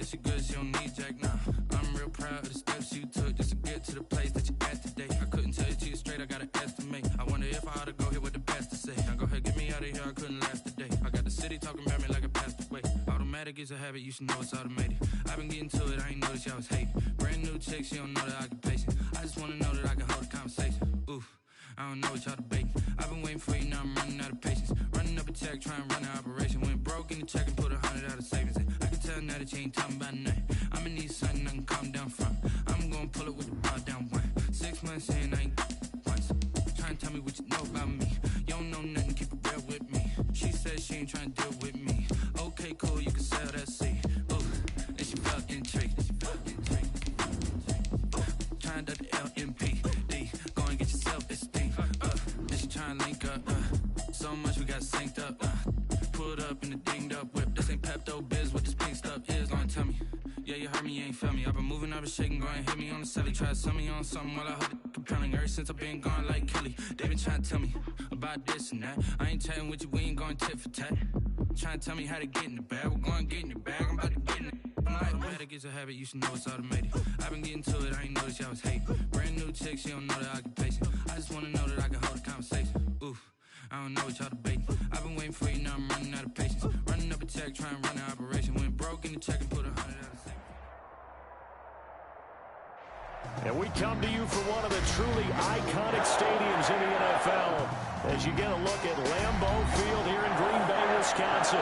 that she good, she don't need Jack now. I'm real proud of the steps you took just to get to the place that you at today. I couldn't tell you to you straight, I gotta estimate. I wonder if I ought to go here with the best to say. Now go ahead, get me out of here, I couldn't last a day. I got the city talking about me like I passed away. Automatic is a habit, you should know it's automated. I've been getting to it, I ain't noticed y'all was hating. Brand new chick, she don't know the occupation. I just wanna know that I can hold a conversation. Oof, I don't know what y'all debating. I've been waiting for you, now I'm running out of patience. Running up a check, trying to run an operation. Went broke in the check and put 100 out of savings in. I can tell now that you ain't talking about nothing. I'ma need something I can calm down from. I'm gonna pull it with the bar down one. 6 months in, I ain't once. Trying to tell me what you know about me. You don't know nothing, keep it real with me. She said she ain't trying to deal with me. Okay, cool, you can sell that seed. Ooh, then she felt intrigued. Trying to the LMPD. Go and get your self-esteem. Then she trying to link up. So much we got synced up. Pulled up in the dinged up whip. This ain't Pepto-Biz, what this pink stuff is. Gonna tell me. Yeah, you heard me, you ain't felt me. I've been moving, I've been shaking, go and hit me on the celly. Try to sell me on something while I hold it compelling. Ever since I've been gone like Kelly, they been trying to tell me about this and that. I ain't chatting with you, we ain't going tit for tat. Trying to tell me how to get in the bag. We're going to get in the bag, I'm about to get in it. Automatic is a habit, you should know it's automated. I've been getting to it, I ain't noticed y'all was hating. Brand new chick, she don't know the occupation. I just wanna know that I can hold a conversation. Oof, I don't know what y'all debating. I've been waiting for you, now I'm running out of patience. Running up a check, trying to run an operation. Went broke in the check and put 100 out of savings. And we come to you from one of the truly iconic stadiums in the NFL as you get a look at Lambeau Field here in Green Bay, Wisconsin.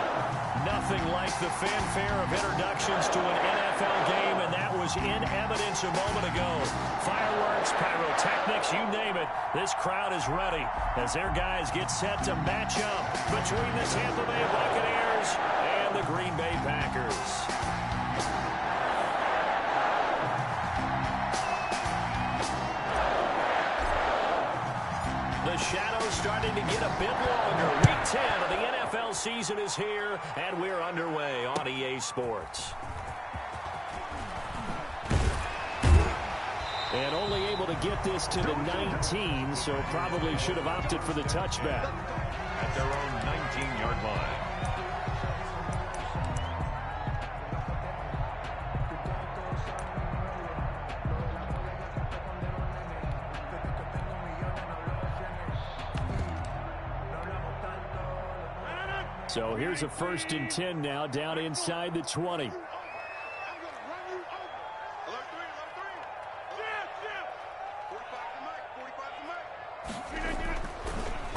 Nothing like the fanfare of introductions to an NFL game, and that was in evidence a moment ago. Fireworks, pyrotechnics, you name it. This crowd is ready as their guys get set to match up between the Tampa Bay Buccaneers and the Green Bay Packers. The shadow's starting to get a bit longer. Week 10 of the NFL season is here, and we're underway on EA Sports. And only able to get this to the 19, so probably should have opted for the touchback. At their own 19-yard line. So here's a 1st and 10 now, down inside the 20.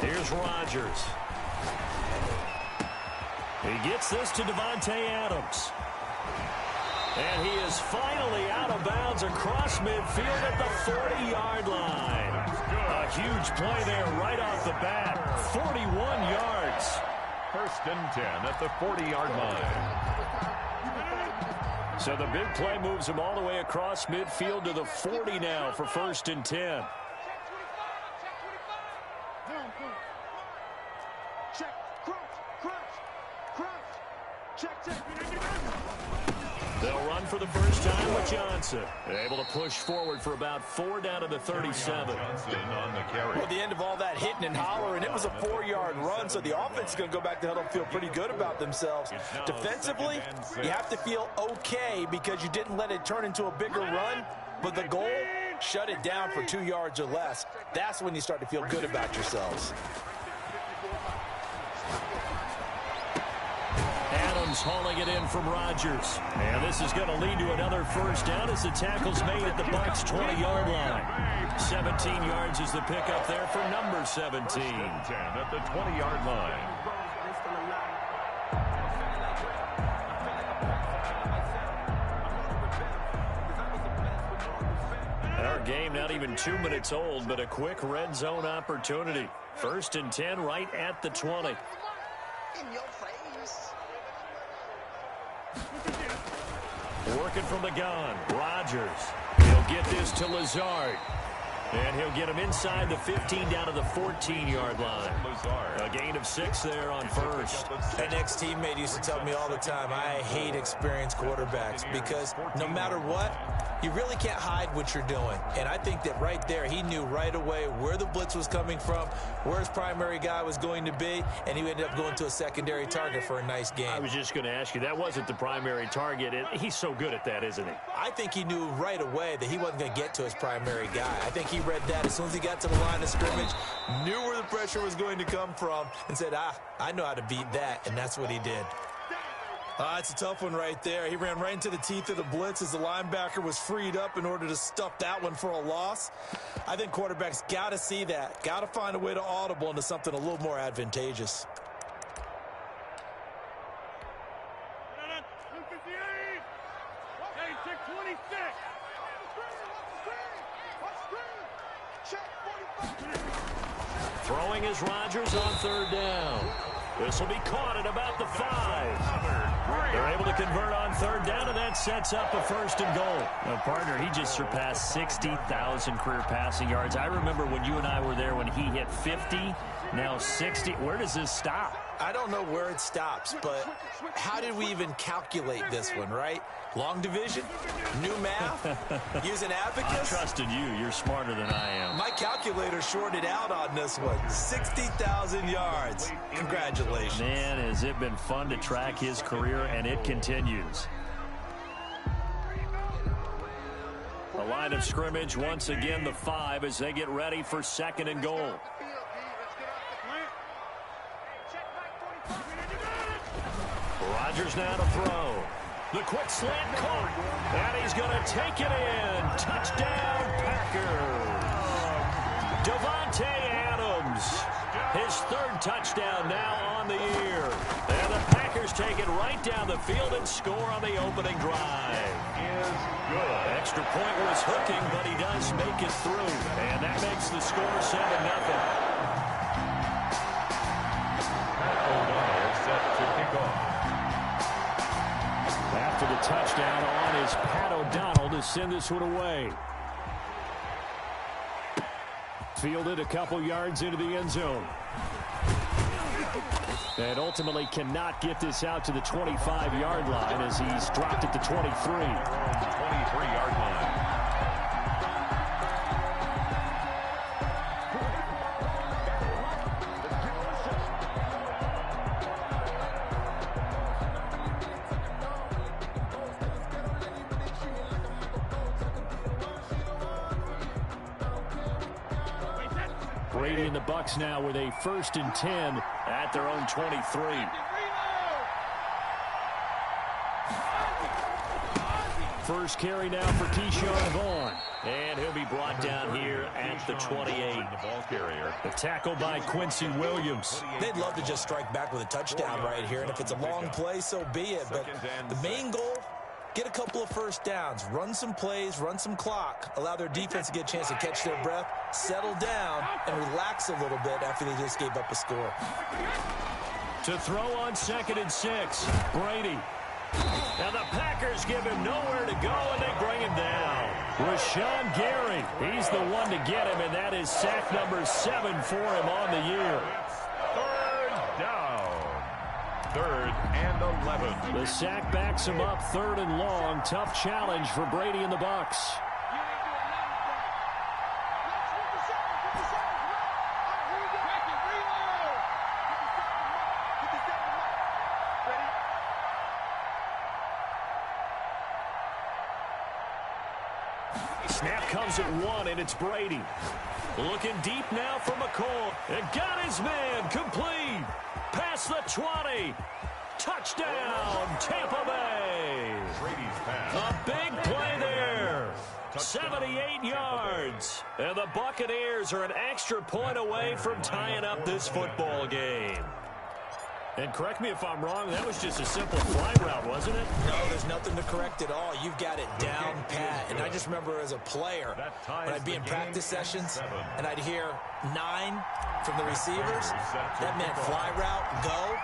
Here's Rodgers. He gets this to Devontae Adams. And he is finally out of bounds across midfield at the 40-yard line. A huge play there right off the bat. 41 yards. 1st and 10 at the 40-yard line. So the big play moves him all the way across midfield to the 40 now for 1st and 10. They'll run for the first time with Johnson. Able to push forward for about 4 down to the 37. On the carry. Well, the end of all that hitting and hollering, it was a 4-yard run, so the offense is going to go back to huddle and feel pretty good about themselves. Defensively, you have to feel okay because you didn't let it turn into a bigger run, but the goal, shut it down for 2 yards or less. That's when you start to feel good about yourselves. Adams hauling it in from Rodgers. And this is going to lead to another first down as the tackle's made at the Bucs' 20-yard line. 17 yards is the pickup there for number 17. 10 at the 20-yard line. Our game not even 2 minutes old, but a quick red zone opportunity. 1st and 10 right at the 20. In your face. Working from the gun, Rodgers. He'll get this to Lazard. And he'll get him inside the 15 down to the 14-yard line. A gain of 6 there on first. An ex-teammate used to tell me all the time, I hate experienced quarterbacks because no matter what, you really can't hide what you're doing. And I think that right there, he knew right away where the blitz was coming from, where his primary guy was going to be, and he ended up going to a secondary target for a nice game. I was just going to ask you, that wasn't the primary target. He's so good at that, isn't he? I think he knew right away that he wasn't going to get to his primary guy. I think he read that as soon as he got to the line of scrimmage, knew where the pressure was going to come from, and said, I know how to beat that, and that's what he did. It's a tough one right there. He ran right into the teeth of the blitz as the linebacker was freed up in order to stuff that one for a loss. I think quarterbacks got to see that, got to find a way to audible into something a little more advantageous. Throwing is Rodgers on 3rd down. This will be caught at about the 5. They're able to convert on 3rd down, and that sets up a 1st and goal. Now, partner, he just surpassed 60,000 career passing yards. I remember when you and I were there when he hit 50, now 60. Where does this stop? I don't know where it stops, but how did we even calculate this one, right? Long division? New math? Using abacus? I trusted you. You're smarter than I am. My calculator shorted out on this one. 60,000 yards. Congratulations. Man, has it been fun to track his career, and it continues. The line of scrimmage, once again, the 5 as they get ready for 2nd and goal. Rodgers now to throw. The quick slant caught, and he's going to take it in. Touchdown, Packers. Davante Adams, his 3rd touchdown now on the year. And the Packers take it right down the field and score on the opening drive. Good. Extra point was hooking, but he does make it through. And that makes the score 7-0. Set to kick off. After the touchdown on is Pat O'Donnell to send this one away. Fielded a couple yards into the end zone. And ultimately cannot get this out to the 25-yard line as he's dropped at the 23. 23-yard line. Brady and the Bucs now with a 1st and 10 at their own 23. First carry now for Keyshawn Vaughn. And he'll be brought down here at the 28. The tackle by Quincy Williams. They'd love to just strike back with a touchdown right here, and if it's a long play, so be it. But the main goal, get a couple of 1st downs, run some plays, run some clock, allow their defense to get a chance to catch their breath, settle down, and relax a little bit after they just gave up a score. To throw on 2nd and 6, Brady. Now the Packers give him nowhere to go, and they bring him down. Rashawn Gary, he's the one to get him, and that is sack number 7 for him on the year. 3rd down. 3rd and 11. The sack backs him up, 3rd and long. Tough challenge for Brady and the Bucs. Snap comes at 1, and it's Brady. Looking deep now for McCall. And got his man complete. Past the 20. Touchdown, Tampa Bay. Brady's pass. A big play there. 78 yards. And the Buccaneers are an extra point away from tying up this football game. And correct me if I'm wrong, that was just a simple fly route, wasn't it? No, there's nothing to correct at all. You've got it down pat. And I just remember as a player, when I'd be in practice sessions, and I'd hear 9 from the receivers, that meant fly route, go,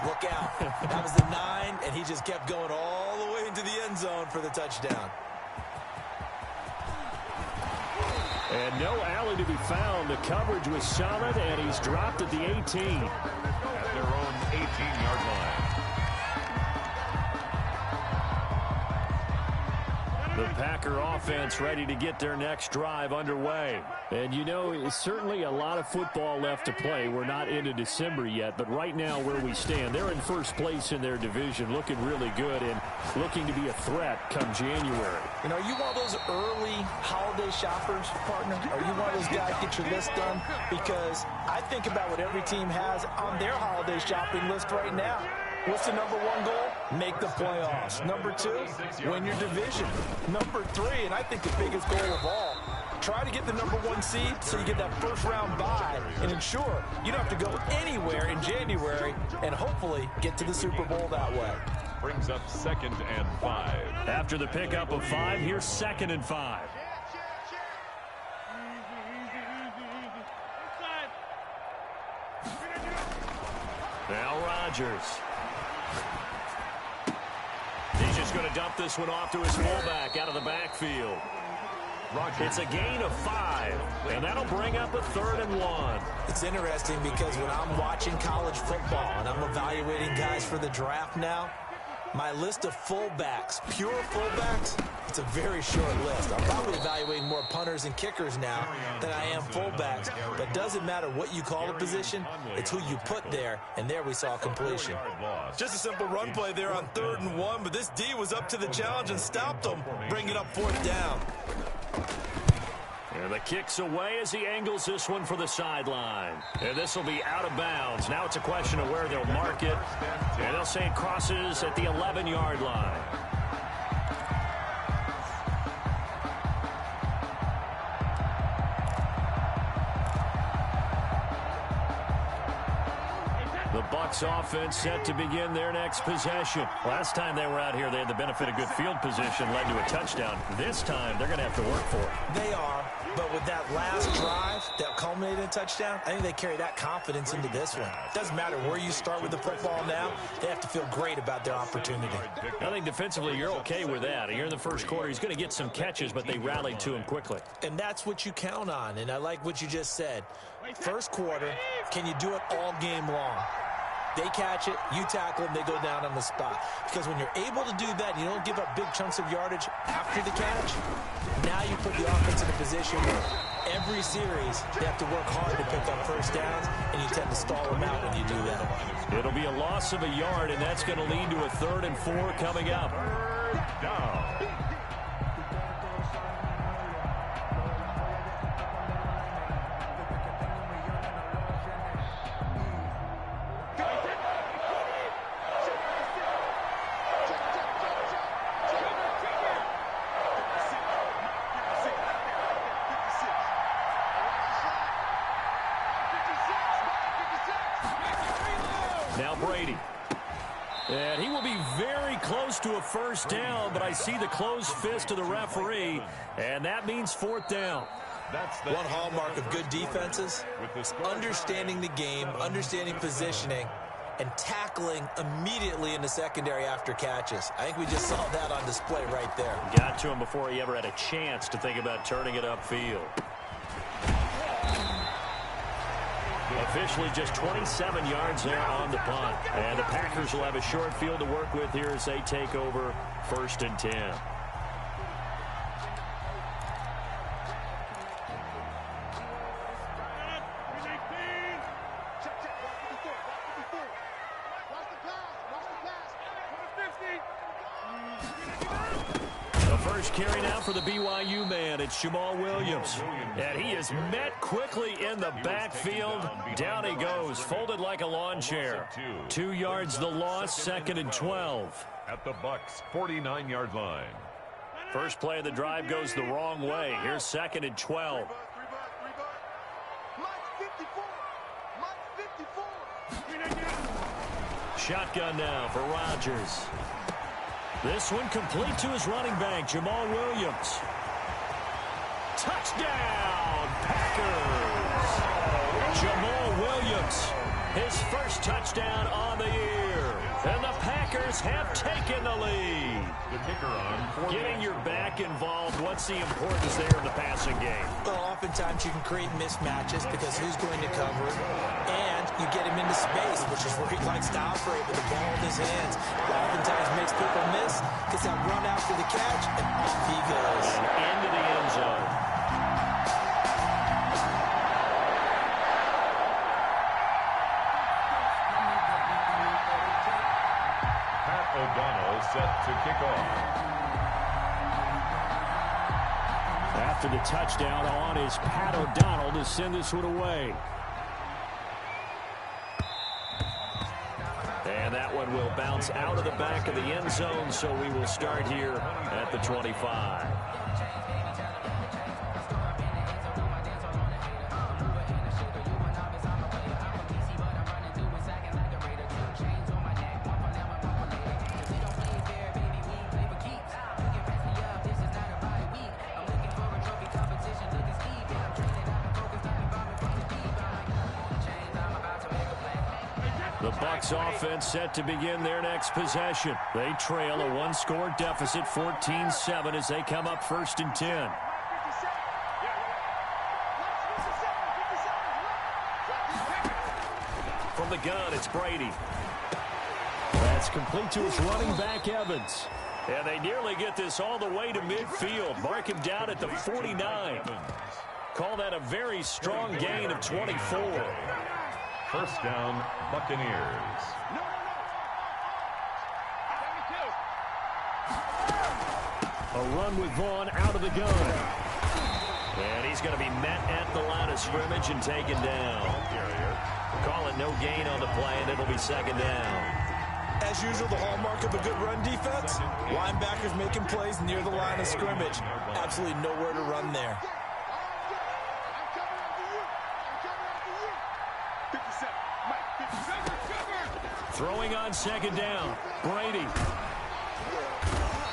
look out. That was the 9, and he just kept going all the way into the end zone for the touchdown. And no alley to be found. The coverage was solid, and he's dropped at the 18. At their own 18-yard line. The Packer offense ready to get their next drive underway. And, you know, it's certainly a lot of football left to play. We're not into December yet, but right now where we stand, they're in first place in their division, looking really good and looking to be a threat come January. You know, are you one of those early holiday shoppers, partner? Are you one of those guys get your list done? Because I think about what every team has on their holiday shopping list right now. What's the number one goal? Make the playoffs. Number two, win your division. Number three, and I think the biggest goal of all, try to get the number one seed so you get that first round bye and ensure you don't have to go anywhere in January and hopefully get to the Super Bowl that way. Brings up 2nd and 5. After the pickup of 5, here's 2nd and 5. Now Rodgers. He's just going to dump this one off to his fullback out of the backfield. It's a gain of 5, and that'll bring up a 3rd and 1. It's interesting because when I'm watching college football and I'm evaluating guys for the draft now, my list of fullbacks, pure fullbacks, it's a very short list. I'm probably evaluating more punters and kickers now than I am fullbacks. But it doesn't matter what you call a position, it's who you put there, and there we saw completion. Just a simple run play there on 3rd and 1, but this D was up to the challenge and stopped them, bringing it up 4th down. And the kick's away as he angles this one for the sideline. And this will be out of bounds. Now it's a question of where they'll mark it. And they'll say it crosses at the 11-yard line. The Bucs offense set to begin their next possession. Last time they were out here, they had the benefit of good field position, led to a touchdown. This time, they're going to have to work for it. They are, but with that last drive that culminated in a touchdown, I think they carry that confidence into this one. Doesn't matter where you start with the football now, they have to feel great about their opportunity. I think defensively, you're okay with that. Here in the first quarter, he's going to get some catches, but they rallied to him quickly. And that's what you count on, and I like what you just said. First quarter, can you do it all game long? They catch it, you tackle them, they go down on the spot. Because when you're able to do that, you don't give up big chunks of yardage after the catch, now you put the offense in a position where every series they have to work hard to pick up first downs, and you tend to stall them out when you do that. It'll be a loss of a yard, and that's going to lead to a 3rd and 4 coming up. Down. Now Brady. And he will be very close to a first down, but I see the closed fist of the referee, and that means 4th down. That's one hallmark of good defenses, understanding the game, understanding positioning, and tackling immediately in the secondary after catches. I think we just saw that on display right there. Got to him before he ever had a chance to think about turning it upfield. Officially just 27 yards there on the punt. And the Packers will have a short field to work with here as they take over 1st and 10. Carry now for the BYU man. It's Jamal Williams. And he is met quickly in the backfield. Down he goes, folded like a lawn chair. 2 yards the loss, 2nd and 12. At the Bucs' 49-yard line. First play of the drive goes the wrong way. Here's 2nd and 12. Shotgun now for Rodgers. This one complete to his running back, Jamal Williams. Touchdown, Packers! Jamal Williams, his first touchdown on the year. And the Packers have taken the lead. The kicker on Getting your back involved, what's the importance there in the passing game? Well, oftentimes you can create mismatches because who's going to cover it, and you get him into space, which is where he likes to operate with the ball in his hands. Oftentimes makes people miss, gets that run after the catch, and off he goes. And into the end zone. O'Donnell set to kick off. After the touchdown on is Pat O'Donnell to send this one away. And that one will bounce out of the back of the end zone, so we will start here at the 25. The Bucs offense set to begin their next possession. They trail a one-score deficit, 14-7, as they come up 1st and 10. From the gun, it's Brady. That's complete to his running back, Evans. And they nearly get this all the way to midfield. Mark him down at the 49. Call that a very strong gain of 24. First down, Buccaneers. A run with Vaughn out of the gun. And he's going to be met at the line of scrimmage and taken down. Call it no gain on the play, and it'll be 2nd down. As usual, the hallmark of a good run defense, linebackers making plays near the line of scrimmage. Absolutely nowhere to run there. Throwing on 2nd down. Brady.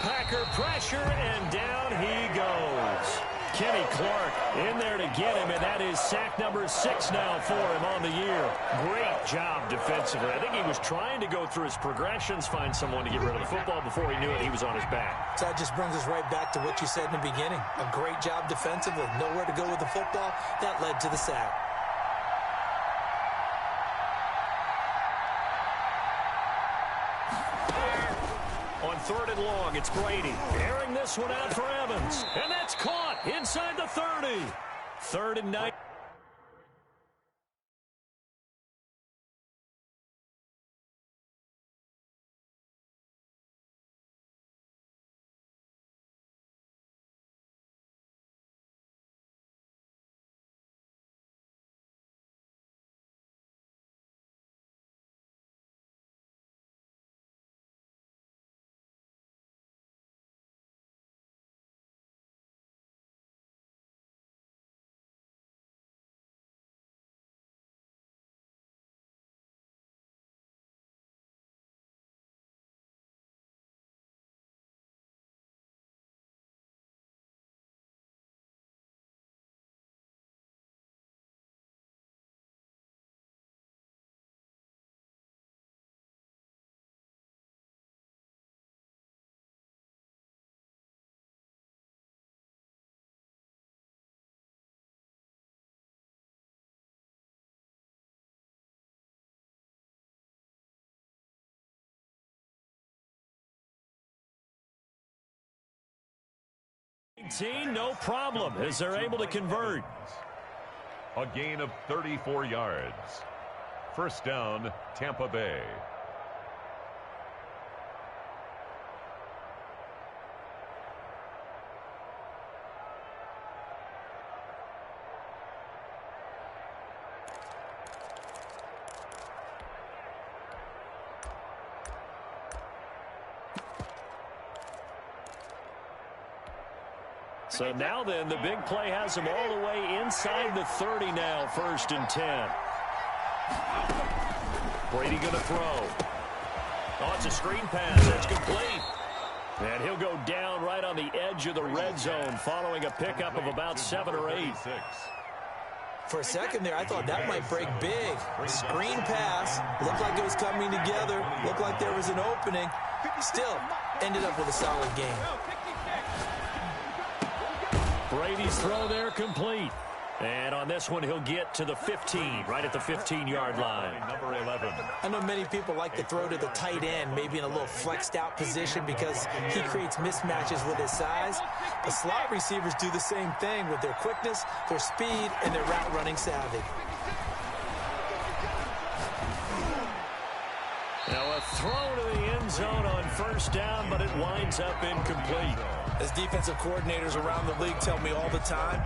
Packer pressure, and down he goes. Kenny Clark in there to get him, and that is sack number 6 now for him on the year. Great job defensively. I think he was trying to go through his progressions, find someone to get rid of the football. Before he knew it, he was on his back. So that just brings us right back to what you said in the beginning. A great job defensively. Nowhere to go with the football. That led to the sack. On 3rd and long, it's Brady. Airing this one out for Evans. And that's caught inside the 30. 3rd and 9. No problem as they're able to convert. A gain of 34 yards. First down, Tampa Bay. So now then, the big play has him all the way inside the 30 now, 1st and 10. Brady going to throw. Oh, it's a screen pass. That's complete. And he'll go down right on the edge of the red zone following a pickup of about 7 or 8. For a second there, I thought that might break big. Screen pass. Looked like it was coming together. Looked like there was an opening. Still ended up with a solid game. Brady's throw there complete. And on this one, he'll get to the 15, right at the 15-yard line. Number 11. I know many people like to throw to the tight end, maybe in a little flexed out position because he creates mismatches with his size. The slot receivers do the same thing with their quickness, their speed, and their route running savvy. Now a throw to the end zone on first down, but it winds up incomplete. As defensive coordinators around the league tell me all the time,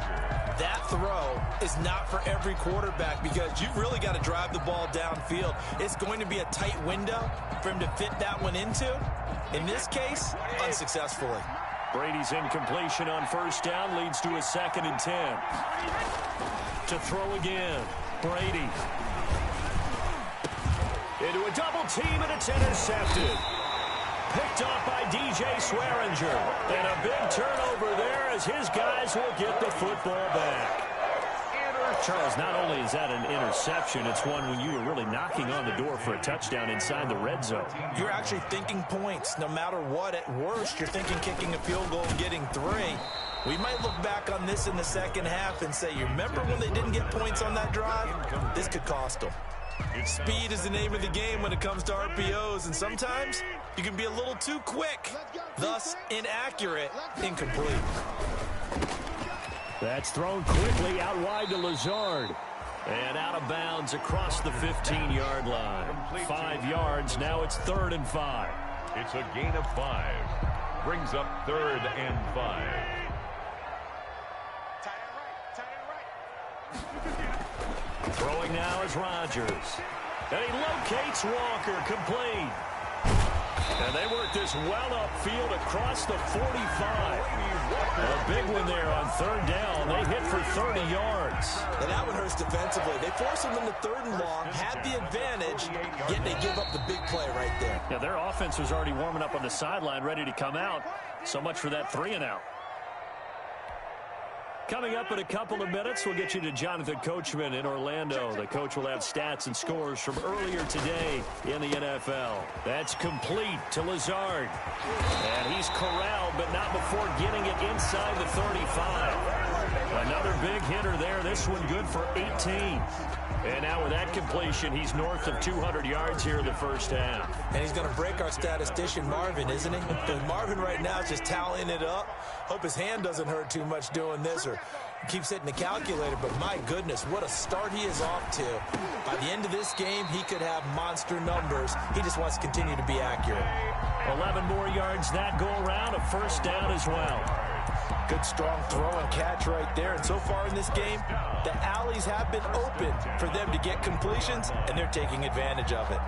that throw is not for every quarterback because you've really got to drive the ball downfield. It's going to be a tight window for him to fit that one into. In this case, unsuccessfully. Brady's incompletion on first down leads to a 2nd and 10. To throw again, Brady. Into a double team, and it's intercepted. Picked off by DJ Swearinger. And a big turnover there as his guys will get the football back. Charles, not only is that an interception, it's one when you were really knocking on the door for a touchdown inside the red zone. You're actually thinking points. No matter what, at worst, you're thinking kicking a field goal and getting 3. We might look back on this in the second half and say, you remember when they didn't get points on that drive? This could cost them. Speed is the name of the game when it comes to RPOs, and sometimes you can be a little too quick, thus inaccurate, incomplete. That's thrown quickly out wide to Lazard. And out of bounds across the 15-yard line. 5 yards, now it's 3rd and 5. It's a gain of 5. Brings up 3rd and 5. Throwing now is Rodgers. And he locates Walker, complete. And they work this well upfield across the 45. A big one there on 3rd down. They hit for 30 yards. And that one hurts defensively. They force them into 3rd and long, had the advantage, yet they give up the big play right there. Yeah, their offense was already warming up on the sideline, ready to come out. So much for that 3-and-out. Coming up in a couple of minutes, we'll get you to Jonathan Coachman in Orlando. The coach will have stats and scores from earlier today in the NFL. That's complete to Lazard. And he's corralled, but not before getting it inside the 35. Another big hitter there. This one good for 18. And now with that completion, he's north of 200 yards here in the first half. And he's going to break our statistician, Marvin, isn't he? Because Marvin right now is just tallying it up. Hope his hand doesn't hurt too much doing this or keeps hitting the calculator. But my goodness, what a start he is off to. By the end of this game, he could have monster numbers. He just wants to continue to be accurate. 11 more yards that go around, a first down as well. Good strong throw and catch right there. And so far in this game, the alleys have been open for them to get completions, and they're taking advantage of it.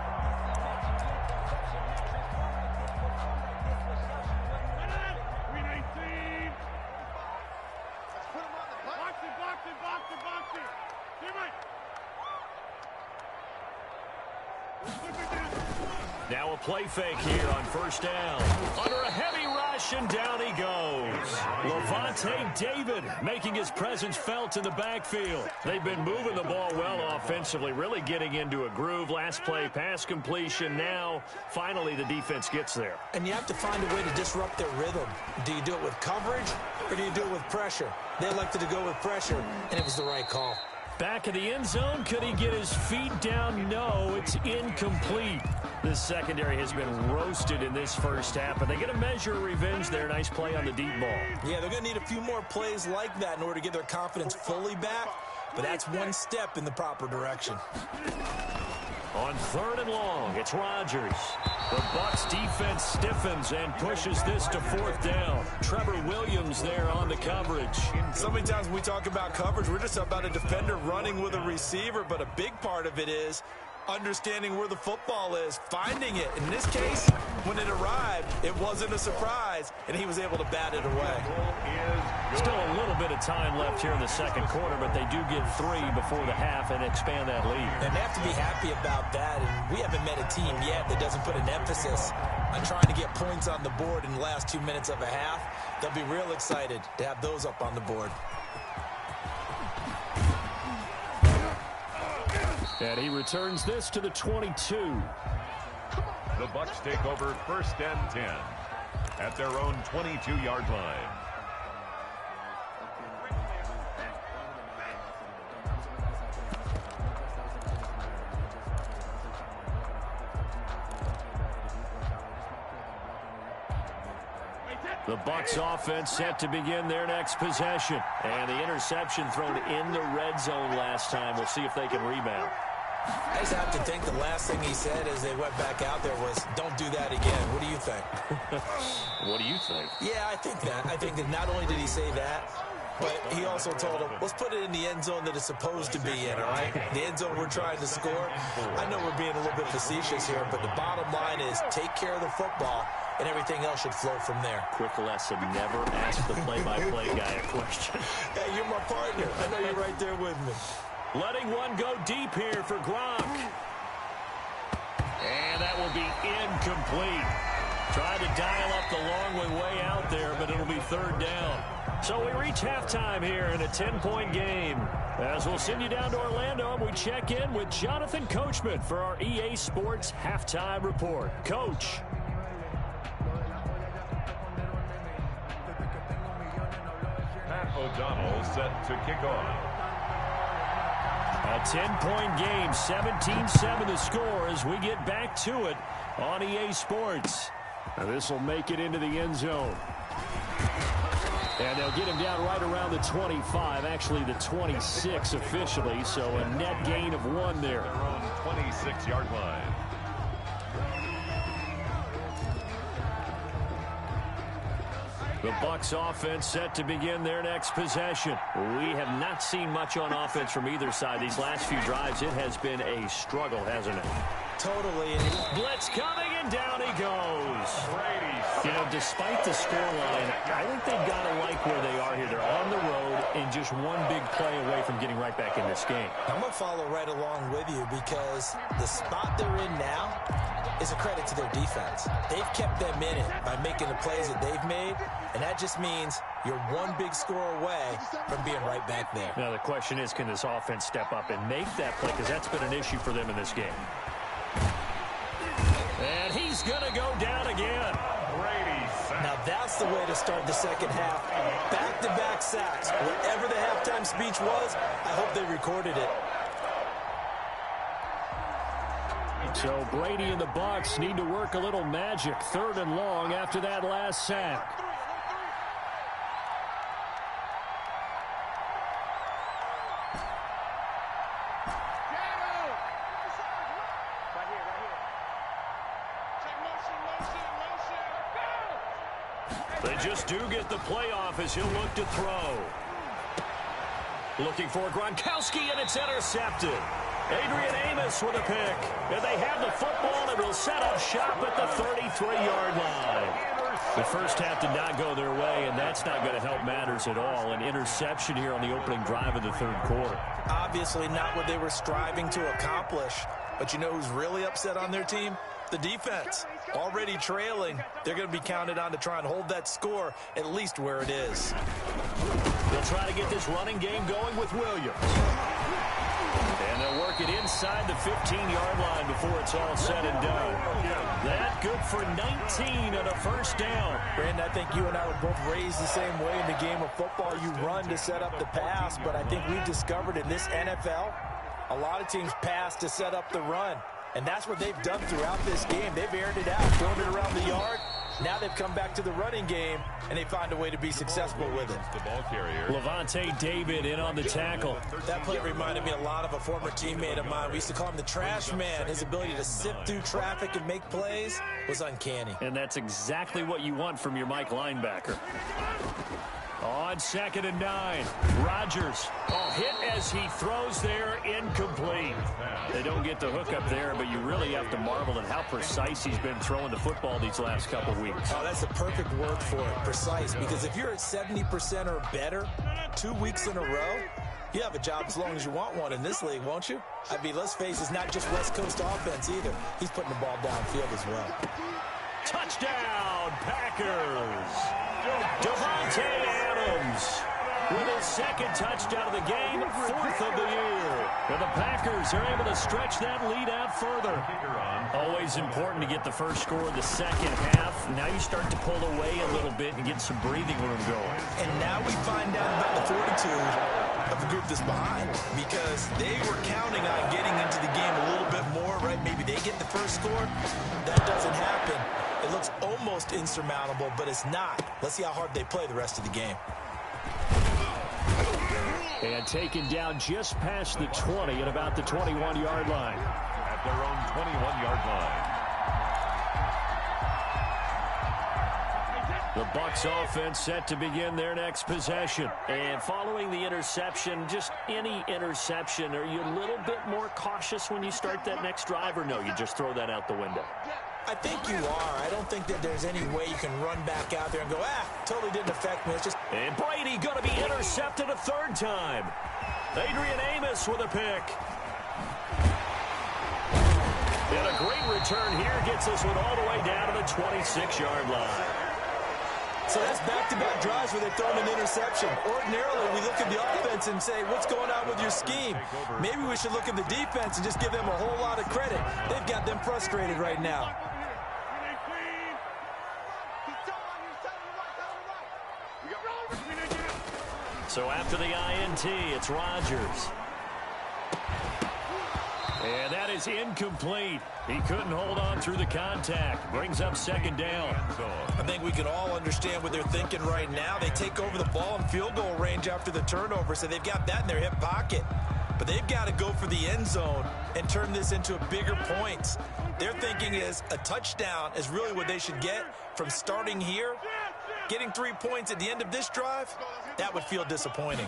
Now a play fake here on first down. Under a heavy rush, and down he goes. Levante David making his presence felt in the backfield. They've been moving the ball well offensively, really getting into a groove. Last play, pass completion. Now, finally, the defense gets there. And you have to find a way to disrupt their rhythm. Do you do it with coverage, or do you do it with pressure? They elected to go with pressure, and it was the right call. Back of the end zone, could he get his feet down? No, it's incomplete. This secondary has been roasted in this first half, but they get a measure of revenge there. Nice play on the deep ball. Yeah, they're going to need a few more plays like that in order to get their confidence fully back, but that's one step in the proper direction. On 3rd and long, it's Rodgers. The Bucs defense stiffens and pushes this to 4th down. Trevor Williams there on the coverage. So many times when we talk about coverage, we're just about a defender running with a receiver, but a big part of it is understanding where the football is, finding it. In this case, when it arrived, it wasn't a surprise, and he was able to bat it away. Still a little bit of time left here in the second quarter, but they do get 3 before the half and expand that lead. And they have to be happy about that, and we haven't met a team yet that doesn't put an emphasis on trying to get points on the board in the last 2 minutes of a half. They'll be real excited to have those up on the board. And he returns this to the 22. The Bucs take over 1st and 10 at their own 22-yard line. Bucs offense set to begin their next possession. And the interception thrown in the red zone last time. We'll see if they can rebound. I just have to think the last thing he said as they went back out there was, don't do that again. What do you think? What do you think? Yeah, I think that. I think that not only did he say that, but he also told him, let's put it in the end zone that it's supposed to be in, all right? The end zone we're trying to score. I know we're being a little bit facetious here, but the bottom line is take care of the football, and everything else should flow from there. Quick lesson, never ask the play-by-play guy a question. Hey, you're my partner. I know you're right there with me. Letting one go deep here for Gronk. And that will be incomplete. Tried to dial up the long way out there, but it'll be third down. So we reach halftime here in a 10-point game. As we'll send you down to Orlando, and we check in with Jonathan Coachman for our EA Sports Halftime Report. Coach. Pat O'Donnell set to kick off. A 10-point game, 17-7 the score as we get back to it on EA Sports. Now this will make it into the end zone. And they'll get him down right around the 25, actually the 26 officially, so a net gain of 1 there. Their own 26-yard line. The Bucs offense set to begin their next possession. We have not seen much on offense from either side. These last few drives, it has been a struggle, hasn't it? Totally. Blitz coming, and down he goes. You know, despite the scoreline, I think they've got to like where they are here. They're on the road and just one big play away from getting right back in this game. I'm going to follow right along with you because the spot they're in now is a credit to their defense. They've kept them in it by making the plays that they've made, and that just means you're one big score away from being right back there. Now, the question is, can this offense step up and make that play? Because that's been an issue for them in this game. And he's going to go down again. Now that's the way to start the second half. Back-to-back sacks. Whatever the halftime speech was, I hope they recorded it. So Brady and the Bucs need to work a little magic. 3rd and long after that last sack. They just do get the playoff as he'll look to throw. Looking for Gronkowski, and it's intercepted. Adrian Amos with a pick. And they have the football, and will set up shop at the 33-yard line. The first half did not go their way, and that's not going to help matters at all. An interception here on the opening drive of the 3rd quarter. Obviously not what they were striving to accomplish. But you know who's really upset on their team? The defense. Already trailing. They're going to be counted on to try and hold that score at least where it is. They'll try to get this running game going with Williams. And they'll work it inside the 15-yard line before it's all said and done. That good for 19 on a first down. Brandon, I think you and I were both raised the same way in the game of football. You run to set up the pass, but I think we've discovered in this NFL, a lot of teams pass to set up the run. And that's what they've done throughout this game. They've aired it out, thrown it around the yard. Now they've come back to the running game, and they find a way to be successful with it. The ball carrier. Levante David in on the tackle. That play reminded me a lot of a former teammate of mine. We used to call him the trash man. His ability to sift through traffic and make plays was uncanny. And that's exactly what you want from your Mike linebacker. On 2nd and 9, Rodgers. Hit as he throws there, incomplete. They don't get the hook up there, but you really have to marvel at how precise he's been throwing the football these last couple weeks. Oh, that's the perfect word for it, precise, because if you're at 70% or better 2 weeks in a row, you have a job as long as you want one in this league, won't you? I mean, let's face it, it's not just West Coast offense either. He's putting the ball downfield as well. Touchdown, Packers! Davante Adams with his 2nd touchdown of the game, 4th of the year. And the Packers are able to stretch that lead out further. Always important to get the first score of the second half. Now you start to pull away a little bit and get some breathing room going. And now we find out about the fortitude of the group that's behind, because they were counting on getting into the game a little bit more, right? Maybe they get the first score. That doesn't happen. It looks almost insurmountable, but it's not. Let's see how hard they play the rest of the game. And taken down just past the 20 at about the 21-yard line. At their own 21-yard line. The Bucs offense set to begin their next possession. And following the interception, just any interception, are you a little bit more cautious when you start that next drive, or no, you just throw that out the window? I think you are. I don't think that there's any way you can run back out there and go, totally didn't affect me. It's just... And Brady going to be intercepted a third time. Adrian Amos with a pick. And a great return here gets this one all the way down to the 26-yard line. So that's back-to-back drives where they've thrown an interception. Ordinarily, we look at the offense and say, what's going on with your scheme? Maybe we should look at the defense and just give them a whole lot of credit. They've got them frustrated right now. So after the INT, it's Rodgers. And that is incomplete. He couldn't hold on through the contact. Brings up second down. I think we can all understand what they're thinking right now. They take over the ball in field goal range after the turnover, so they've got that in their hip pocket. But they've got to go for the end zone and turn this into bigger points. Their thinking is a touchdown is really what they should get from starting here. Getting 3 points at the end of this drive, that would feel disappointing.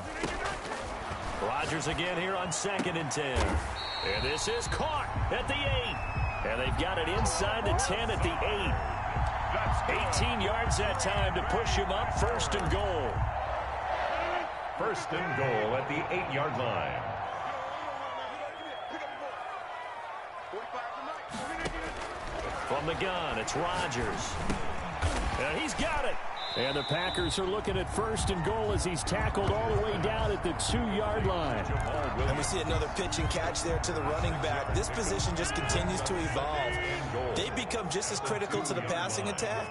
Rodgers again here on 2nd and 10. And this is caught at the 8. And they've got it inside the 10 at the 8. 18 yards that time to push him up. 1st and goal. 1st and goal at the 8-yard line. From the gun, it's Rodgers. And he's got it. And the Packers are looking at 1st and goal as he's tackled all the way down at the 2-yard line. And we see another pitch and catch there to the running back. This position just continues to evolve. They become just as critical to the passing attack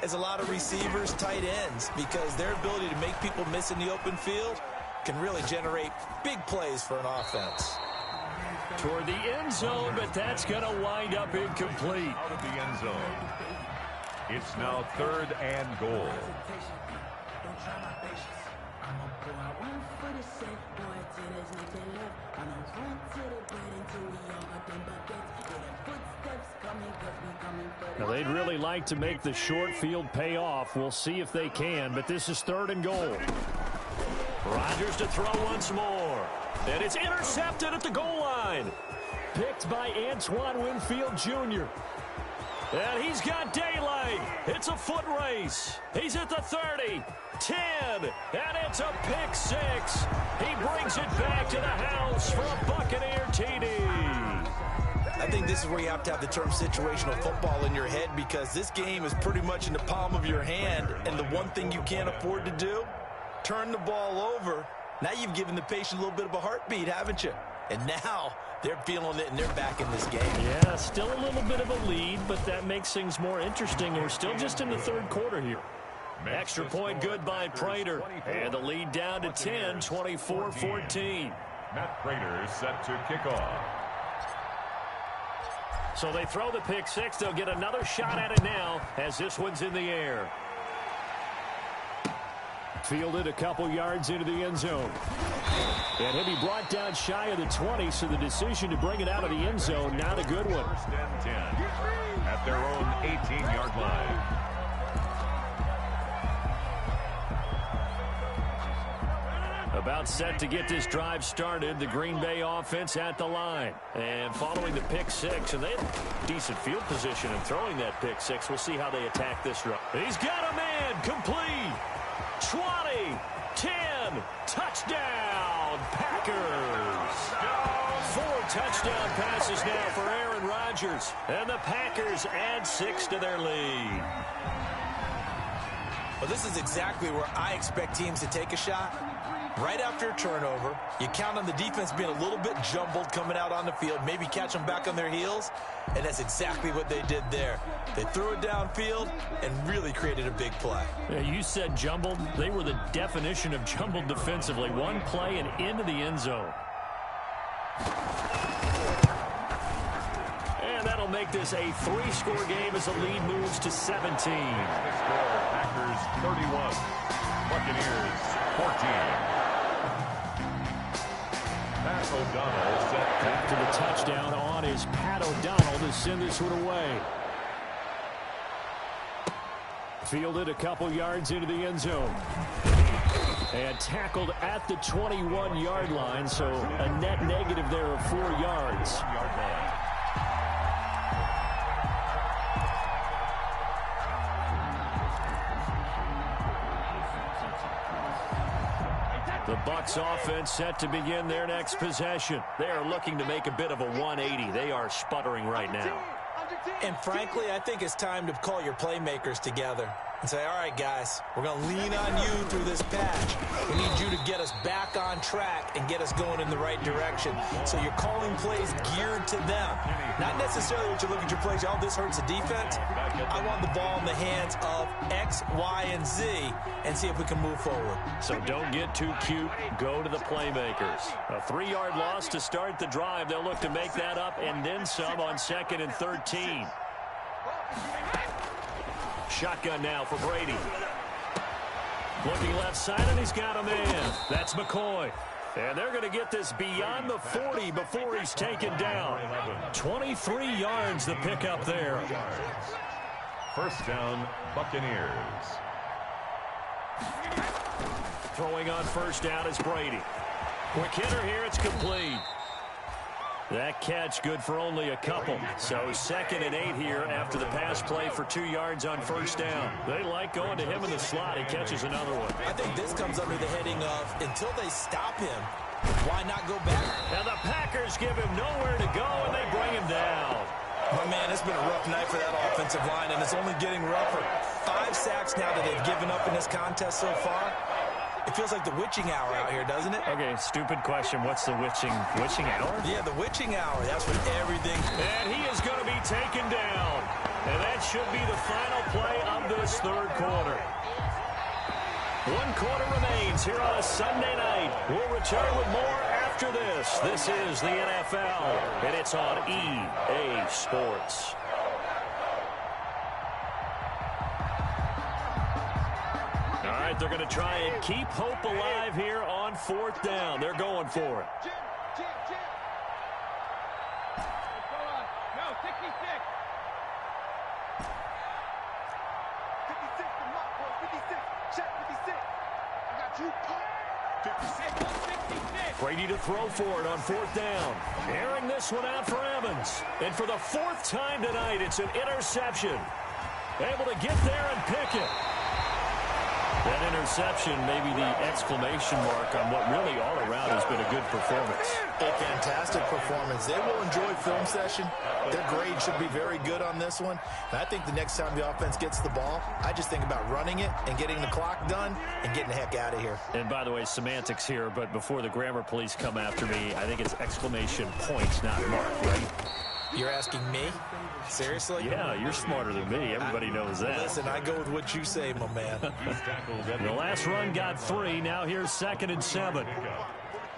as a lot of receivers, tight ends, because their ability to make people miss in the open field can really generate big plays for an offense. Toward the end zone, but that's going to wind up incomplete. Out of the end zone. It's now 3rd and goal. Now they'd really like to make the short field pay off. We'll see if they can, but this is 3rd and goal. Rodgers to throw once more. And it's intercepted at the goal line. Picked by Antoine Winfield Jr. And he's got daylight. It's a foot race. He's at the 30, 10, and it's a pick 6. He brings it back to the house for a Buccaneer TD. I think this is where you have to have the term situational football in your head, because this game is pretty much in the palm of your hand, and the one thing you can't afford to do, turn the ball over. Now you've given the patient a little bit of a heartbeat, haven't you? And now they're feeling it, and they're back in this game. Yeah, still a little bit of a lead, but that makes things more interesting. We're still just in the 3rd quarter here. Extra point good by Prater. And the lead down to 10, 24-14. Matt Prater set to kick off. So they throw the pick 6. They'll get another shot at it now as this one's in the air. Fielded a couple yards into the end zone. And he'll be brought down shy of the 20, so the decision to bring it out of the end zone, not a good one. 1st and 10 at their own 18-yard line. About set to get this drive started, the Green Bay offense at the line. And following the pick 6, and they have decent field position in throwing that pick 6. We'll see how they attack this run. He's got a man, complete. 20, 10, touchdown, Packers. 4 touchdown passes now for Aaron Rodgers. And the Packers add 6 to their lead. Well, this is exactly where I expect teams to take a shot. Right after a turnover, you count on the defense being a little bit jumbled coming out on the field, maybe catch them back on their heels, and that's exactly what they did there. They threw it downfield and really created a big play. Yeah, you said jumbled. They were the definition of jumbled defensively. One play and into the end zone. And that'll make this a 3-score game as the lead moves to 17. The score, Packers 31, Buccaneers 14. Pat O'Donnell set after the touchdown on is Pat O'Donnell to send this one away. Fielded a couple yards into the end zone. And tackled at the 21-yard line, so a net negative there of 4 yards. The Bucs offense set to begin their next possession. They are looking to make a bit of a 180. They are sputtering right now. And frankly, I think it's time to call your playmakers together and say, all right, guys, we're going to lean on you through this patch. We need you to get us back on track and get us going in the right direction. So you're calling plays geared to them. Not necessarily what you're looking at your plays. Oh, this hurts the defense. I want the ball in the hands of X, Y, and Z and see if we can move forward. So don't get too cute. Go to the playmakers. A 3-yard loss to start the drive. They'll look to make that up and then some on 2nd and 13. Shotgun now for Brady. Looking left side, and he's got a man. That's McCoy. And they're going to get this beyond the 40 before he's taken down. 23 yards the pickup there. First down, Buccaneers. Throwing on first down is Brady. Quick hitter here, it's complete. That catch good for only a couple. So 2nd and 8 here after the pass play for 2 yards on first down. They like going to him in the slot. He catches another one. I think this comes under the heading of until they stop him, why not go back? And the Packers give him nowhere to go, and they bring him down. My man, it's been a rough night for that offensive line, and it's only getting rougher. 5 sacks now that they've given up in this contest so far. It feels like the witching hour out here, doesn't it? Okay, stupid question. What's the witching hour? Yeah, the witching hour. That's when everything... And he is going to be taken down. And that should be the final play of this 3rd quarter. 1 quarter remains here on a Sunday night. We'll return with more after this. This is the NFL, and it's on EA Sports. All right, they're going to try and keep hope alive here on 4th down. They're going for it. Brady to throw for it on 4th down. Airing this one out for Evans. And for the 4th time tonight, it's an interception. Able to get there and pick it. That interception may be the exclamation mark on what really all around has been a good performance. A fantastic performance. They will enjoy film session. Their grade should be very good on this one. And I think the next time the offense gets the ball, I just think about running it and getting the clock done and getting the heck out of here. And by the way, semantics here, but before the grammar police come after me, I think it's exclamation points, not mark, right? You're asking me? Seriously? Yeah, you're smarter than me. Everybody knows that. Listen, I go with what you say, my man. The last run got 3. Now here's 2nd and 7.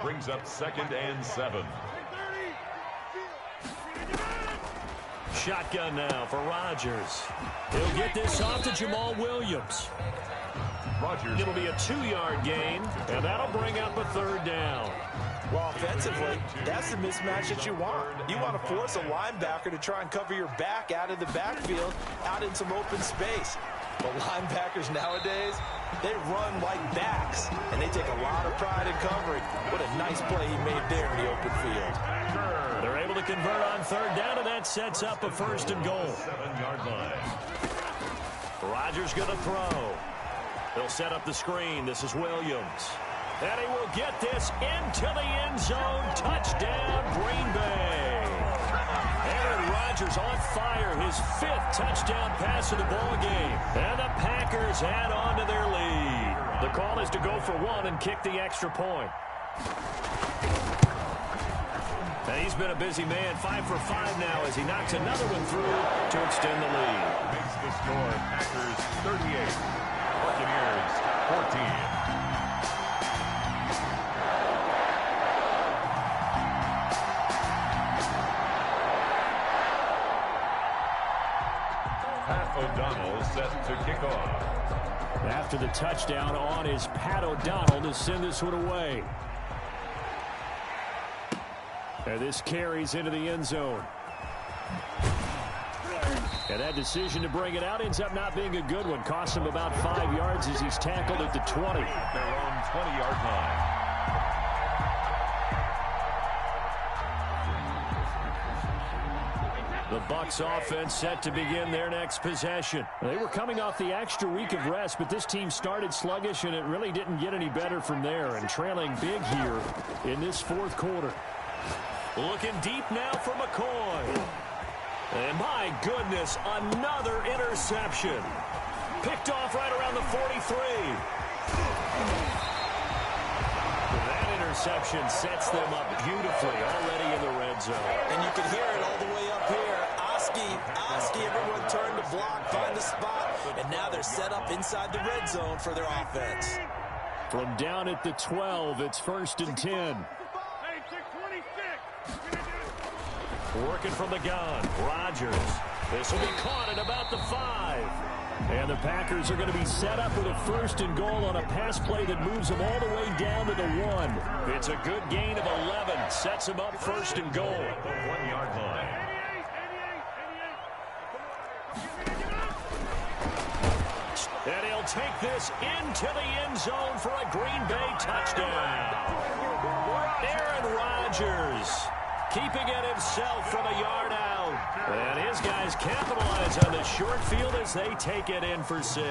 Brings up 2nd and 7. Shotgun now for Rodgers. He'll get this off to Jamal Williams. Rodgers. It'll be a 2-yard gain, and that'll bring up a 3rd down. Well, offensively, that's the mismatch that you want. You want to force a linebacker to try and cover your back out of the backfield, out in some open space. But linebackers nowadays, they run like backs, and they take a lot of pride in covering. What a nice play he made there in the open field. They're able to convert on 3rd down, and that sets up a 1st and goal. 7-yard line. Rodgers going to throw. They'll set up the screen. This is Williams. And he will get this into the end zone. Touchdown, Green Bay. Aaron Rodgers on fire. His 5th touchdown pass of the ball game. And the Packers add on to their lead. The call is to go for 1 and kick the extra point. And he's been a busy man. 5 for 5 now as he knocks another one through to extend the lead. Makes the score Packers 38. Buccaneers 14. After the touchdown on is Pat O'Donnell to send this one away. And this carries into the end zone. And that decision to bring it out ends up not being a good one. Costs him about 5 yards as he's tackled at the 20. Their own 20-yard line. The Bucs offense set to begin their next possession. They were coming off the extra week of rest, but this team started sluggish, and it really didn't get any better from there, and trailing big here in this fourth quarter. Looking deep now for McCoy. And my goodness, another interception. Picked off right around the 43. That interception sets them up beautifully already in the red zone. And you can hear it all the way up here. Oski, everyone turned to block, find the spot, and now they're set up inside the red zone for their offense. From down at the 12, it's 1st and 10. Working from the gun, Rodgers. This will be caught at about the 5. And the Packers are going to be set up with a 1st and goal on a pass play that moves them all the way down to the 1. It's a good gain of 11. Sets them up 1st and goal. At the 1-yard line. And he'll take this into the end zone for a Green Bay touchdown. Aaron Rodgers keeping it himself from a yard out. And his guys capitalize on the short field as they take it in for 6.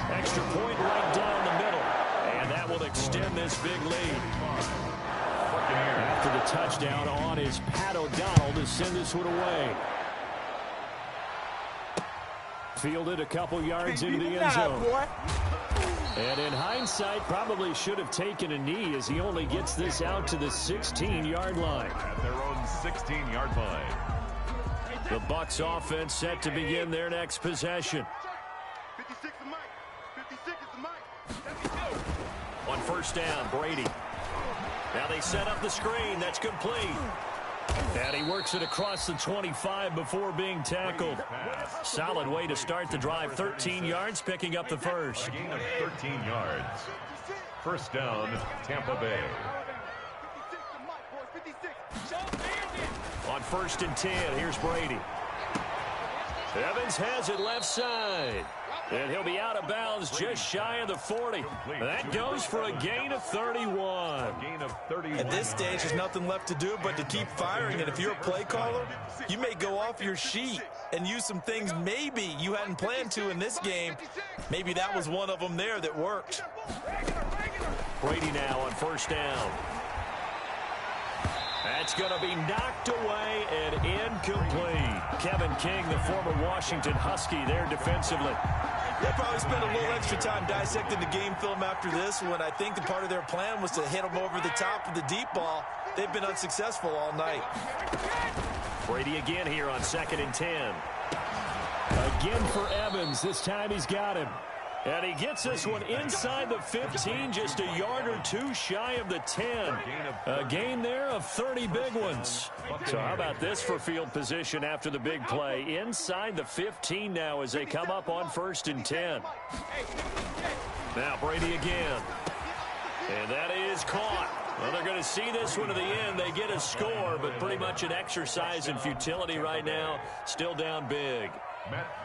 Extra point right down the middle. And that will extend this big lead. After the touchdown on is Pat O'Donnell to send this one away. Fielded a couple yards into the end zone. And in hindsight, probably should have taken a knee as he only gets this out to the 16-yard line. At their own 16-yard line. The Bucs offense set to begin their next possession. 56 is Mike. 56 is Mike. On 1st down, Brady. Now they set up the screen. That's complete. And he works it across the 25 before being tackled. Solid way to start the drive. 13 yards, picking up the first. A gain of 13 yards. 1st down, Tampa Bay. On 1st and 10, here's Brady. Evans has it left side. And he'll be out of bounds just shy of the 40. That goes for a gain of 31. Gain of 31. At this stage, there's nothing left to do but to keep firing. And if you're a play caller, you may go off your sheet and use some things maybe you hadn't planned to in this game. Maybe that was one of them there that worked. Brady now on 1st down. That's going to be knocked away and incomplete. Kevin King, the former Washington Husky, there defensively. They'll probably spend a little extra time dissecting the game film after this one. I think the part of their plan was to hit them over the top of the deep ball. They've been unsuccessful all night. Brady again here on 2nd and 10. Again for Evans. This time he's got him. And he gets this one inside the 15, just a yard or 2 shy of the 10. A gain there of 30 big ones. So how about this for field position after the big play? Inside the 15 now as they come up on 1st and 10. Now Brady again. And that is caught. Well, they're going to see this one to the end. They get a score, but pretty much an exercise in futility right now. Still down big.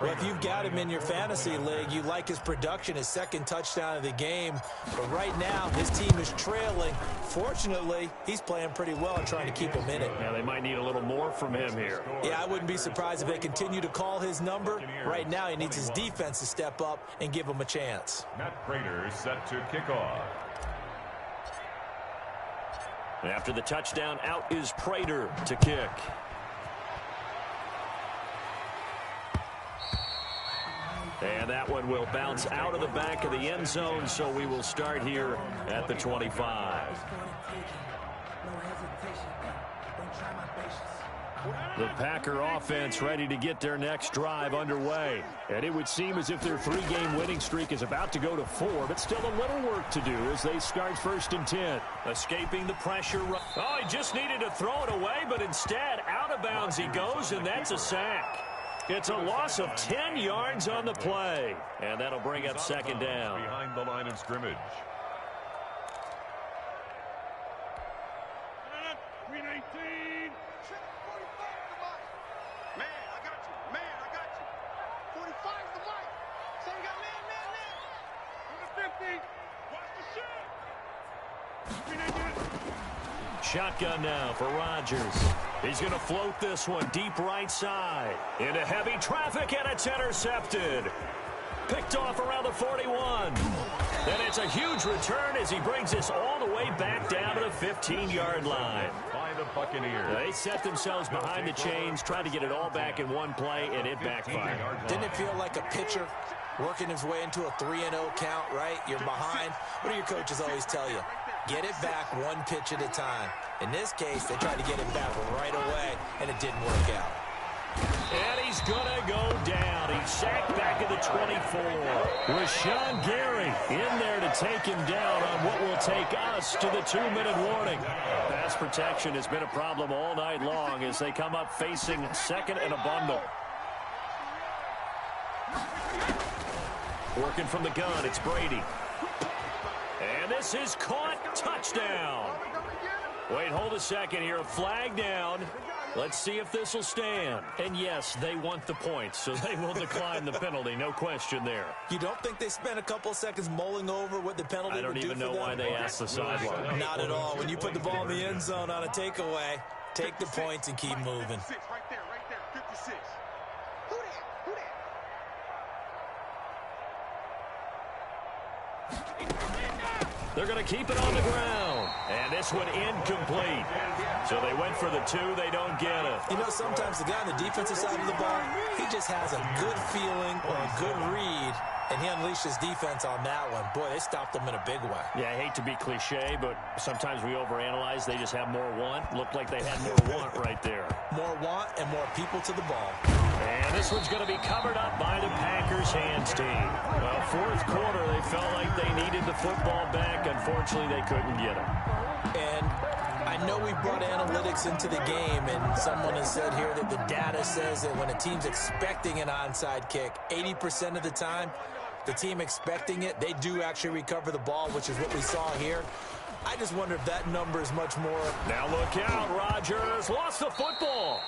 Well, if you've got him in your fantasy league, you like his production, his 2nd touchdown of the game. But right now, his team is trailing. Fortunately, he's playing pretty well and trying to keep him in it. Now, they might need a little more from him here. Yeah, I wouldn't be surprised if they continue to call his number. Right now, he needs his defense to step up and give him a chance. Matt Prater set to kick off. After the touchdown, out is Prater to kick. And that one will bounce out of the back of the end zone, so we will start here at the 25. The Packer offense ready to get their next drive underway. And it would seem as if their 3-game winning streak is about to go to 4, but still a little work to do as they start 1st and 10. Escaping the pressure. Oh, he just needed to throw it away, but instead out of bounds he goes, and that's a sack. It's a loss of 10 yards on the play. And that'll bring up second down. Behind the line of scrimmage. Shotgun now for Rodgers. He's going to float this one deep right side. Into heavy traffic, and it's intercepted. Picked off around the 41. And it's a huge return as he brings this all the way back down to the 15-yard line. By the Buccaneers. They set themselves behind the chains, tried to get it all back in one play, and it backfired. Didn't it feel like a pitcher working his way into a 3-0 count, right? You're behind. What do your coaches always tell you? Get it back one pitch at a time. In this case, they tried to get it back right away, and it didn't work out. And he's going to go down. He's sacked back at the 24. Rashawn Gary in there to take him down on what will take us to the 2-minute warning. Pass protection has been a problem all night long as they come up facing second and a bundle. Working from the gun, it's Brady. And this is caught. Touchdown. Wait, hold a second here. A flag down. Let's see if this will stand. And yes, they want the points, so they will decline the penalty. No question there. You don't think they spent a couple seconds mulling over what the penalty would do for them? I don't even know why they asked the sideline. Not at all. When you put the ball in the end zone on a takeaway, take the points and keep moving. Right there, 56. Who that? They're going to keep it on the ground. And this one incomplete. So they went for the 2. They don't get it. You know, sometimes the guy on the defensive side of the ball, he just has a good feeling or a good read, and he unleashed his defense on that one. Boy, they stopped them in a big way. Yeah, I hate to be cliche, but sometimes we overanalyze. They just have more want. Looked like they had more want right there. More want and more people to the ball. And this one's going to be covered up by the Packers hands team. Well, fourth quarter, they felt like they needed the football back. Unfortunately, they couldn't get it. And I know we brought analytics into the game, and someone has said here that the data says that when a team's expecting an onside kick, 80% of the time, the team expecting it, they do actually recover the ball, which is what we saw here. I just wonder if that number is much more. Now look out, Rodgers lost the football.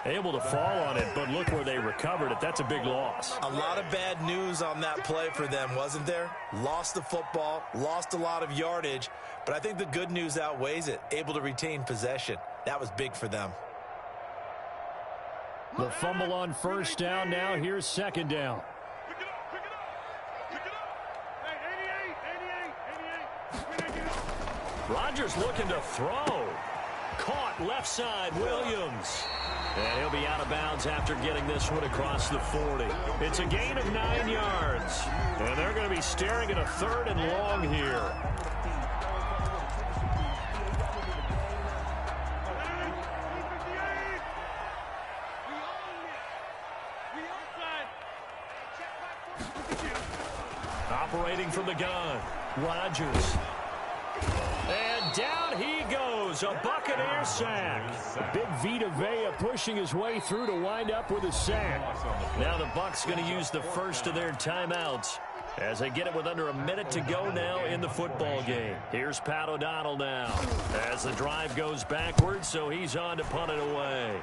Able to fall on it, but look where they recovered it. That's a big loss. A lot of bad news on that play for them, wasn't there? Lost the football, lost a lot of yardage, but I think the good news outweighs it. Able to retain possession. That was big for them. The fumble on first down. Now here's second down. Rodgers looking to throw. Caught left side, Williams. And he'll be out of bounds after getting this one across the 40. It's a gain of 9 yards. And they're going to be staring at a 3rd and long here. Operating from the gun, Rodgers. And down he goes, a Buccaneer sack. Big Vita Vea pushing his way through to wind up with a sack. Now the Bucs going to use the first of their timeouts as they get it with under a minute to go now in the football game. Here's Pat O'Donnell now as the drive goes backwards, so he's on to punt it away.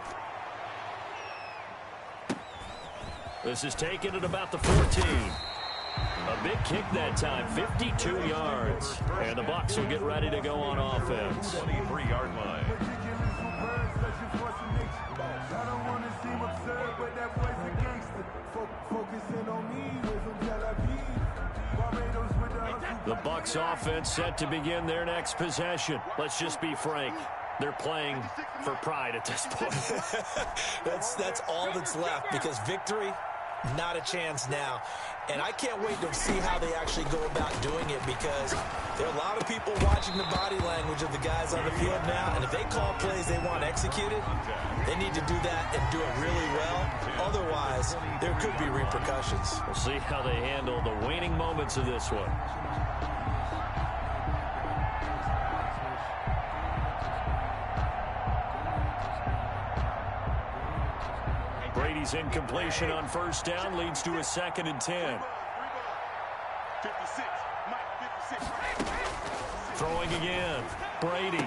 This is taken at about the 14. A big kick that time, 52 yards. And the Bucs will get ready to go on offense. 23-yard line. The Bucs offense set to begin their next possession. Let's just be frank. They're playing for pride at this point. That's all that's left, because victory, not a chance now. And I can't wait to see how they actually go about doing it, because there are a lot of people watching the body language of the guys on the field now, and if they call plays they want executed, they need to do that and do it really well. Otherwise, there could be repercussions. We'll see how they handle the waning moments of this one. Brady's incompletion on first down leads to a 2nd and 10. 56, Mike, 56. Throwing again. Brady.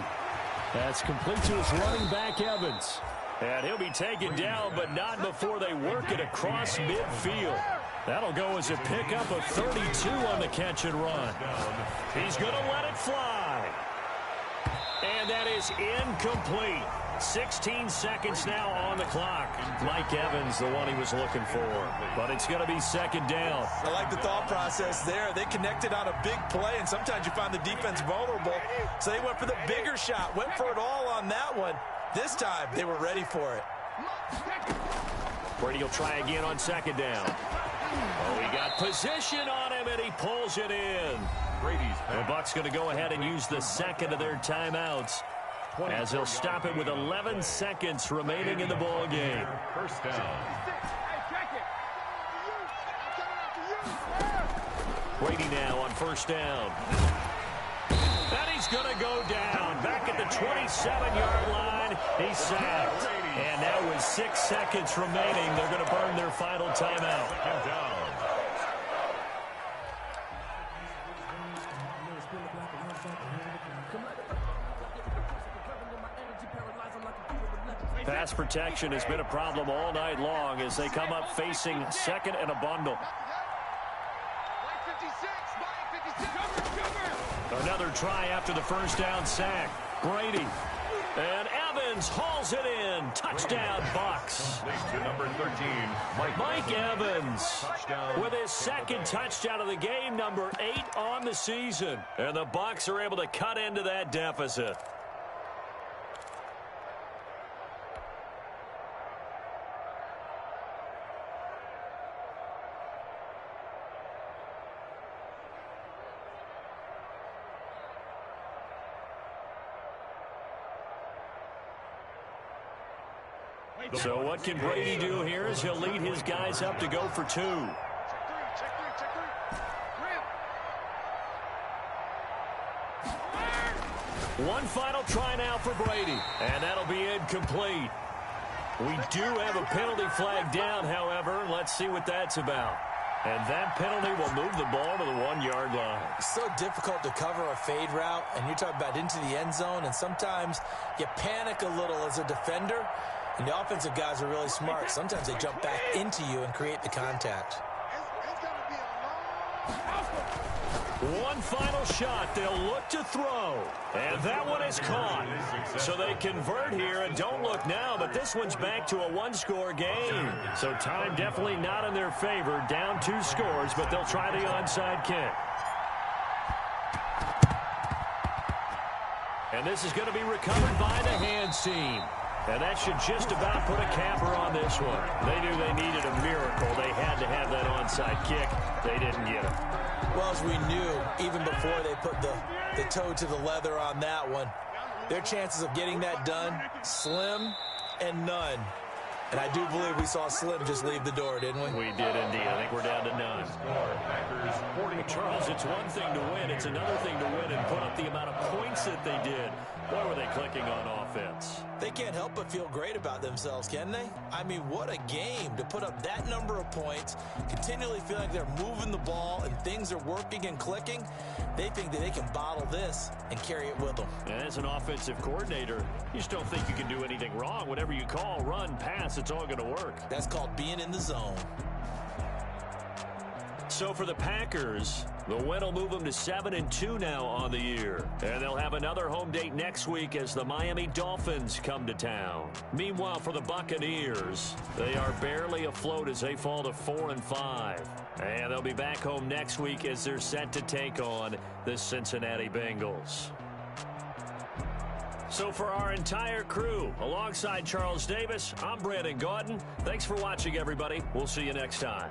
That's complete to his running back, Evans. And he'll be taken down, but not before they work it across midfield. That'll go as a pickup of 32 on the catch and run. He's going to let it fly. And that is incomplete. 16 seconds now on the clock. Mike Evans, the one he was looking for. But it's going to be 2nd down. I like the thought process there. They connected on a big play, and sometimes you find the defense vulnerable. So they went for the bigger shot, went for it all on that one. This time, they were ready for it. Brady will try again on 2nd down. Oh, he got position on him, and he pulls it in. The Bucs going to go ahead and use the 2nd of their timeouts, as they'll stop it with 11 seconds remaining in the ball game. First down. Brady now on 1st down. And he's going to go down. Back at the 27-yard line, he's sacked. And now with 6 seconds remaining, they're going to burn their final timeout. 2nd down. Pass protection has been a problem all night long as they come up facing 2nd and a bundle. Another try after the 1st down sack. Brady. And Evans hauls it in. Touchdown, Bucs. Number 13, Mike Evans with his 2nd touchdown of the game, number 8 on the season. And the Bucs are able to cut into that deficit. So what can Brady do here is he'll lead his guys up to go for 2. One final try now for Brady, and that'll be incomplete. We do have a penalty flag down, however. Let's see what that's about. And that penalty will move the ball to the 1-yard line. It's so difficult to cover a fade route, and you're talking about into the end zone, and sometimes you panic a little as a defender, and the offensive guys are really smart. Sometimes they jump back into you and create the contact. One final shot. They'll look to throw. And that one is caught. So they convert here, and don't look now, but this one's back to a 1-score game. So time definitely not in their favor. Down 2 scores, but they'll try the onside kick. And this is going to be recovered by the hands team. And that should just about put a capper on this one. They knew they needed a miracle. They had to have that onside kick. They didn't get it. Well, as we knew, even before they put the toe to the leather on that one, their chances of getting that done, slim and none. And I do believe we saw Slim just leave the door, didn't we? We did indeed. I think we're down to none. But Charles, it's one thing to win. It's another thing to win and put up the amount of points that they did. Boy, were they clicking on offense. They can't help but feel great about themselves, can they? I mean, what a game to put up that number of points, continually feel like they're moving the ball and things are working and clicking. They think that they can bottle this and carry it with them. And as an offensive coordinator, you just don't think you can do anything wrong. Whatever you call, run, pass, it's all going to work. That's called being in the zone. So for the Packers, the win will move them to 7-2 now on the year. And they'll have another home date next week as the Miami Dolphins come to town. Meanwhile, for the Buccaneers, they are barely afloat as they fall to 4-5. And they'll be back home next week as they're set to take on the Cincinnati Bengals. So for our entire crew, alongside Charles Davis, I'm Brandon Gaudin. Thanks for watching, everybody. We'll see you next time.